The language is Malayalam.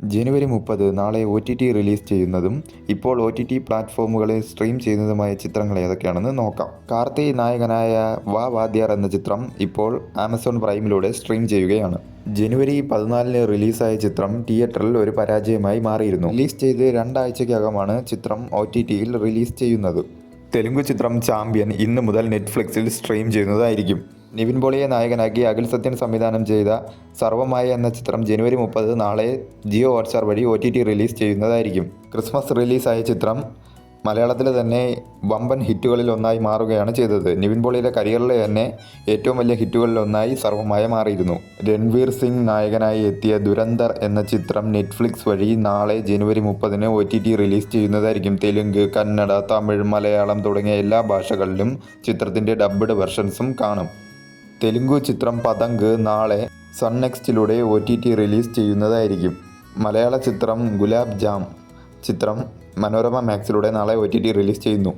ജനുവരി 30 നാളെ OTT റിലീസ് ചെയ്യുന്നതും ഇപ്പോൾ OTT പ്ലാറ്റ്ഫോമുകളിൽ സ്ട്രീം ചെയ്യുന്നതുമായ ചിത്രങ്ങൾ ഏതൊക്കെയാണെന്ന് നോക്കാം. കാർത്തി നായകനായ വാ വാദ്യാർ എന്ന ചിത്രം ഇപ്പോൾ ആമസോൺ പ്രൈമിലൂടെ സ്ട്രീം ചെയ്യുകയാണ്. ജനുവരി 14 റിലീസായ ചിത്രം തിയേറ്ററിൽ ഒരു പരാജയമായി മാറിയിരുന്നു. റിലീസ് ചെയ്ത് 2 ആഴ്ചയ്ക്കകമാണ് ചിത്രം OTTയിൽ റിലീസ് ചെയ്യുന്നത്. തെലുങ്ക് ചിത്രം ചാമ്പ്യൻ ഇന്ന് മുതൽ നെറ്റ്ഫ്ലിക്സിൽ സ്ട്രീം ചെയ്യുന്നതായിരിക്കും. നിവിൻ പോളിയെ നായകനാക്കി അഖിൽ സത്യൻ സംവിധാനം ചെയ്ത സർവമായ എന്ന ചിത്രം ജനുവരി 30 നാളെ ജിയോ ഹോട്ട്സ്റ്റാർ വഴി OTT റിലീസ് ചെയ്യുന്നതായിരിക്കും. ക്രിസ്മസ് റിലീസായ ചിത്രം മലയാളത്തിലെ തന്നെ വമ്പൻ ഹിറ്റുകളിൽ ഒന്നായി മാറുകയാണ് ചെയ്തത്. നിവിൻ പോളിയുടെ കരിയറിലെ തന്നെ ഏറ്റവും വലിയ ഹിറ്റുകളിലൊന്നായി സർവമായ മാറിയിരുന്നു. രൺവീർ സിംഗ് നായകനായി എത്തിയ ദുരന്തർ എന്ന ചിത്രം നെറ്റ്ഫ്ലിക്സ് വഴി നാളെ ജനുവരി 30 OTT റിലീസ് ചെയ്യുന്നതായിരിക്കും. തെലുങ്ക്, കന്നഡ, തമിഴ്, മലയാളം തുടങ്ങിയ എല്ലാ ഭാഷകളിലും ചിത്രത്തിൻ്റെ ഡബ്ഡ് വെർഷൻസും കാണും. തെലുങ്കു ചിത്രം പതംഗ് നാളെ സൺ നെക്സ്റ്റിലൂടെ OTT റിലീസ് ചെയ്യുന്നതായിരിക്കും. മലയാള ചിത്രം ഗുലാബ് ജാം ചിത്രം മനോരമ മാക്സിലൂടെ നാളെ OTT റിലീസ് ചെയ്യുന്നു.